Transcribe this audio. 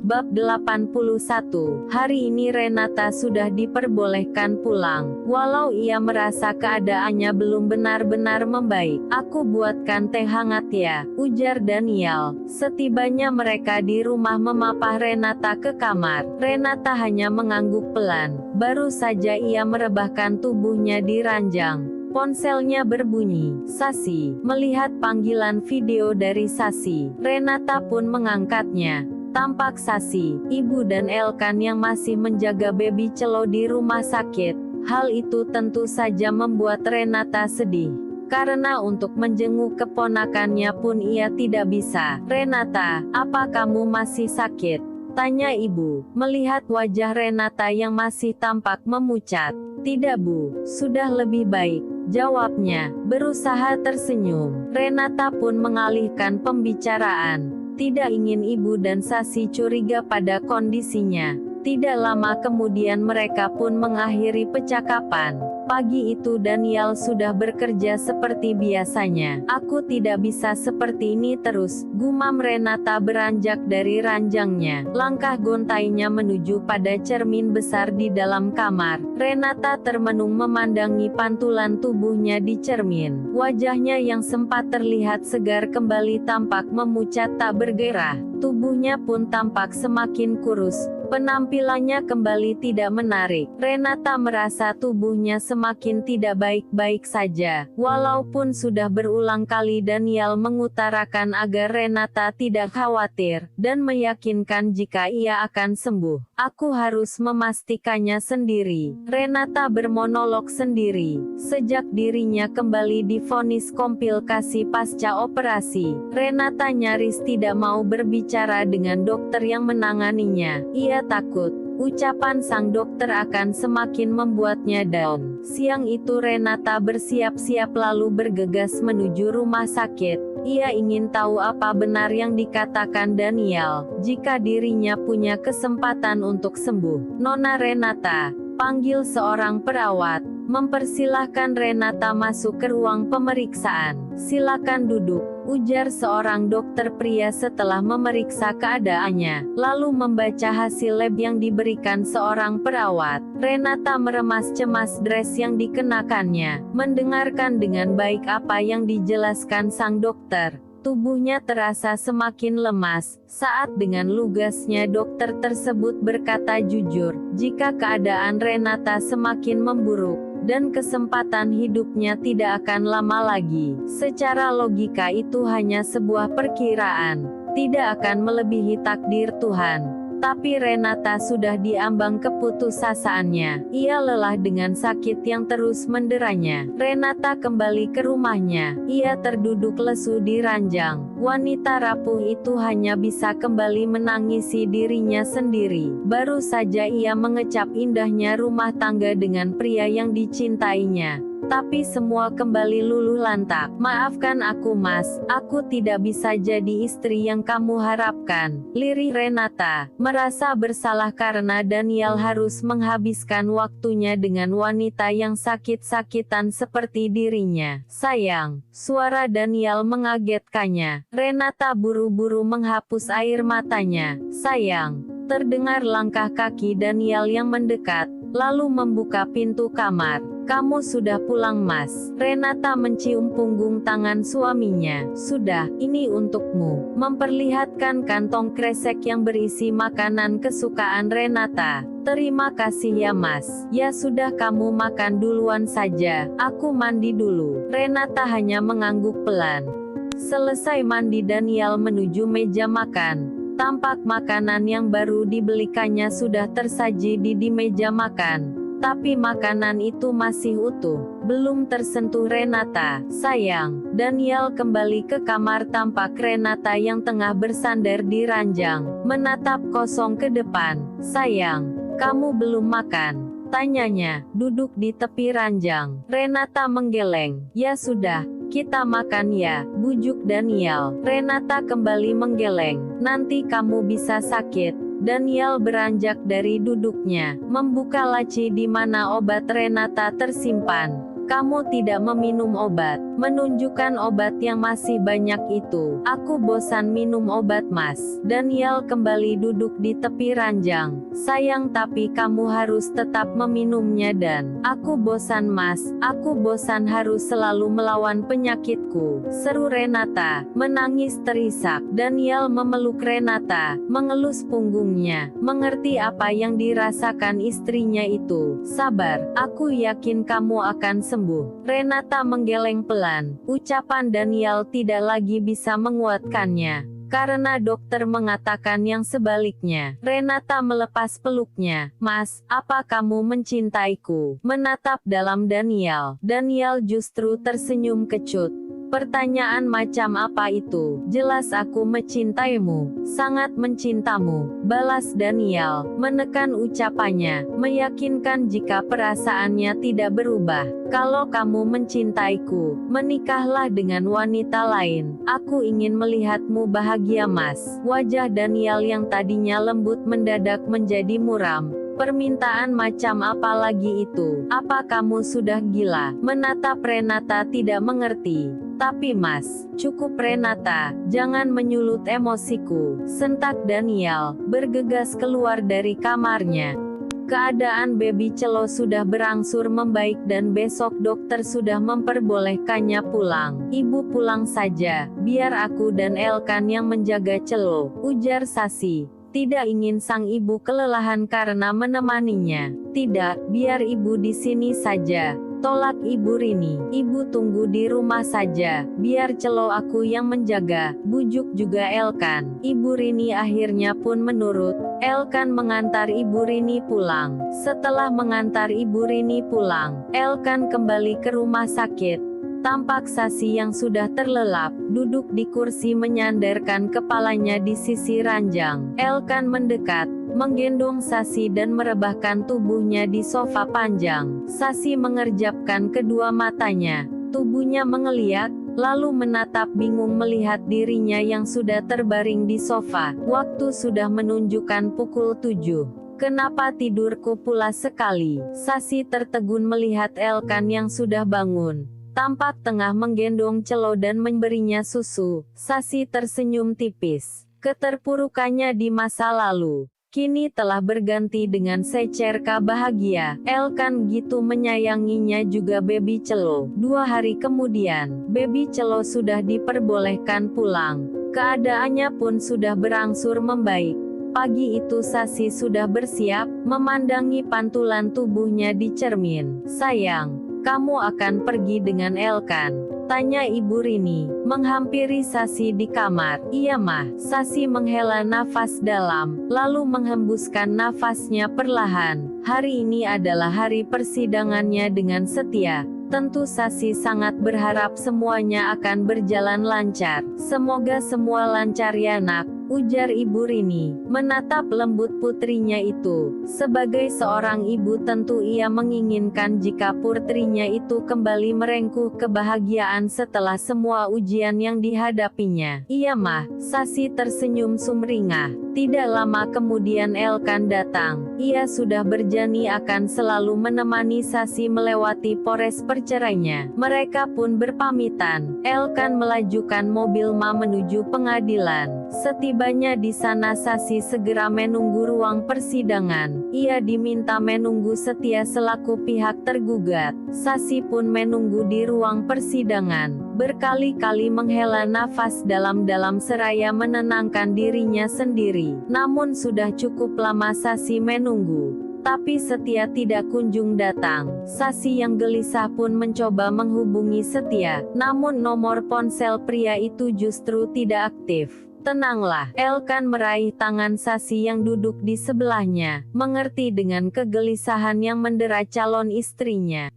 Bab 81. Hari ini Renata sudah diperbolehkan pulang. Walau ia merasa keadaannya belum benar-benar membaik. Aku buatkan teh hangat ya, ujar Daniel. Setibanya mereka di rumah memapah Renata ke kamar. Renata hanya mengangguk pelan. Baru saja ia merebahkan tubuhnya di ranjang. Ponselnya berbunyi. Sasi. Melihat panggilan video dari Sasi, Renata pun mengangkatnya. Tampak Sasi, ibu dan Elkan yang masih menjaga baby Celo di rumah sakit. Hal itu tentu saja membuat Renata sedih. Karena untuk menjenguk keponakannya pun ia tidak bisa. Renata, apa kamu masih sakit? Tanya ibu, melihat wajah Renata yang masih tampak memucat. Tidak bu, sudah lebih baik, jawabnya, berusaha tersenyum. Renata pun mengalihkan pembicaraan. Tidak ingin ibu dan Sasi curiga pada kondisinya. Tidak lama kemudian mereka pun mengakhiri percakapan. Pagi itu Daniel sudah bekerja seperti biasanya. Aku tidak bisa seperti ini terus, gumam Renata beranjak dari ranjangnya. Langkah gontainya menuju pada cermin besar di dalam kamar. Renata termenung memandangi pantulan tubuhnya di cermin. Wajahnya yang sempat terlihat segar kembali tampak memucat tak bergairah. Tubuhnya pun tampak semakin kurus. Penampilannya kembali tidak menarik. Renata merasa tubuhnya semakin tidak baik-baik saja. Walaupun sudah berulang kali Daniel mengutarakan agar Renata tidak khawatir, dan meyakinkan jika ia akan sembuh. Aku harus memastikannya sendiri. Renata bermonolog sendiri. Sejak dirinya kembali divonis komplikasi pasca operasi, Renata nyaris tidak mau berbicara dengan dokter yang menanganinya. Ia takut ucapan sang dokter akan semakin membuatnya down. Siang itu Renata bersiap-siap lalu bergegas menuju rumah sakit. Ia ingin tahu apa benar yang dikatakan Daniel. Jika dirinya punya kesempatan untuk sembuh. Nona Renata, panggil seorang perawat. Mempersilahkan Renata masuk ke ruang pemeriksaan. Silakan duduk, ujar seorang dokter pria setelah memeriksa keadaannya, lalu membaca hasil lab yang diberikan seorang perawat. Renata meremas cemas dress yang dikenakannya, mendengarkan dengan baik apa yang dijelaskan sang dokter. Tubuhnya terasa semakin lemas, saat dengan lugasnya dokter tersebut berkata jujur, jika keadaan Renata semakin memburuk, dan kesempatan hidupnya tidak akan lama lagi. Secara logika itu hanya sebuah perkiraan, tidak akan melebihi takdir Tuhan. Tapi Renata sudah diambang keputusasanya. Ia lelah dengan sakit yang terus menderanya. Renata kembali ke rumahnya. Ia terduduk lesu di ranjang. Wanita rapuh itu hanya bisa kembali menangisi dirinya sendiri. Baru saja ia mengecap indahnya rumah tangga dengan pria yang dicintainya. Tapi semua kembali luluh lantak. Maafkan aku mas, aku tidak bisa jadi istri yang kamu harapkan. Lirih Renata, merasa bersalah karena Daniel harus menghabiskan waktunya dengan wanita yang sakit-sakitan seperti dirinya. Sayang, suara Daniel mengagetkannya. Renata buru-buru menghapus air matanya. Sayang, terdengar langkah kaki Daniel yang mendekat, lalu membuka pintu kamar. Kamu sudah pulang mas. Renata mencium punggung tangan suaminya. Sudah, ini untukmu. Memperlihatkan kantong kresek yang berisi makanan kesukaan Renata. Terima kasih ya mas. Ya sudah kamu makan duluan saja. Aku mandi dulu. Renata hanya mengangguk pelan. Selesai mandi Daniel menuju meja makan. Tampak makanan yang baru dibelikannya sudah tersaji di meja makan. Tapi makanan itu masih utuh, belum tersentuh Renata. Sayang, Daniel kembali ke kamar tampak Renata yang tengah bersandar di ranjang, menatap kosong ke depan. Sayang, kamu belum makan? Tanyanya, duduk di tepi ranjang. Renata menggeleng. Ya sudah, kita makan ya, bujuk Daniel. Renata kembali menggeleng. Nanti kamu bisa sakit. Daniel beranjak dari duduknya, membuka laci di mana obat Renata tersimpan. Kamu tidak meminum obat, menunjukkan obat yang masih banyak itu. Aku bosan minum obat, Mas. Daniel kembali duduk di tepi ranjang. Sayang, tapi kamu harus tetap meminumnya dan aku bosan, Mas. Aku bosan harus selalu melawan penyakitku, seru Renata, menangis terisak. Daniel memeluk Renata, mengelus punggungnya, mengerti apa yang dirasakan istrinya itu. Sabar, aku yakin kamu akan sembuh. Renata menggeleng pelan. Ucapan Daniel tidak lagi bisa menguatkannya, karena dokter mengatakan yang sebaliknya. Renata melepas peluknya. Mas, apa kamu mencintaiku? Menatap dalam Daniel. Daniel justru tersenyum kecut. Pertanyaan macam apa itu? Jelas aku mencintaimu, sangat mencintamu, balas Daniel, menekan ucapannya, meyakinkan jika perasaannya tidak berubah. Kalau kamu mencintaiku, menikahlah dengan wanita lain. Aku ingin melihatmu bahagia, Mas. Wajah Daniel yang tadinya lembut mendadak menjadi muram. Permintaan macam apa lagi itu? Apa kamu sudah gila? Menatap Renata tidak mengerti. Tapi Mas, cukup Renata, jangan menyulut emosiku, sentak Daniel, bergegas keluar dari kamarnya. Keadaan baby Celo sudah berangsur membaik dan besok dokter sudah memperbolehkannya pulang. Ibu pulang saja, biar aku dan Elkan yang menjaga Celo, ujar Sasi. Tidak ingin sang ibu kelelahan karena menemaninya. Tidak, biar ibu di sini saja, tolak Ibu Rini. Ibu tunggu di rumah saja, biar Celo aku yang menjaga, bujuk juga Elkan. Ibu Rini akhirnya pun menurut. Elkan mengantar Ibu Rini pulang. Setelah mengantar Ibu Rini pulang, Elkan kembali ke rumah sakit. Tampak Sasi yang sudah terlelap, duduk di kursi menyandarkan kepalanya di sisi ranjang. Elkan mendekat, menggendong Sasi dan merebahkan tubuhnya di sofa panjang. Sasi mengerjapkan kedua matanya, tubuhnya mengeliat, lalu menatap bingung melihat dirinya yang sudah terbaring di sofa. Waktu sudah menunjukkan pukul 7. Kenapa tidurku pulas sekali? Sasi tertegun melihat Elkan yang sudah bangun. Tampak tengah menggendong Celo dan memberinya susu. Sasi tersenyum tipis. Keterpurukannya di masa lalu kini telah berganti dengan secerca bahagia. Elkan gitu menyayanginya juga baby Celo. 2 hari kemudian, baby Celo sudah diperbolehkan pulang. Keadaannya pun sudah berangsur membaik. Pagi itu Sasi sudah bersiap, memandangi pantulan tubuhnya di cermin. Sayang, kamu akan pergi dengan Elkan? Tanya Ibu Rini, menghampiri Sasi di kamar. Iya mah. Sasi menghela nafas dalam, lalu menghembuskan nafasnya perlahan. Hari ini adalah hari persidangannya dengan Setia. Tentu Sasi sangat berharap semuanya akan berjalan lancar. Semoga semua lancar ya nak, ujar Ibu Rini, menatap lembut putrinya itu. Sebagai seorang ibu tentu ia menginginkan jika putrinya itu kembali merengkuh kebahagiaan setelah semua ujian yang dihadapinya. Iya mah, Sasi tersenyum sumringah. Tidak lama kemudian Elkan datang. Ia sudah berjanji akan selalu menemani Sasi melewati pores percerainya. Mereka pun berpamitan. Elkan melajukan mobil menuju pengadilan. Setibanya di sana Sasi segera menunggu ruang persidangan. Ia diminta menunggu Setia selaku pihak tergugat. Sasi pun menunggu di ruang persidangan. Berkali-kali menghela nafas dalam-dalam seraya menenangkan dirinya sendiri. Namun sudah cukup lama Sasi menunggu, tapi Setia tidak kunjung datang. Sasi yang gelisah pun mencoba menghubungi Setia, namun nomor ponsel pria itu justru tidak aktif. Tenanglah, Elkan meraih tangan Sasi yang duduk di sebelahnya, mengerti dengan kegelisahan yang mendera calon istrinya.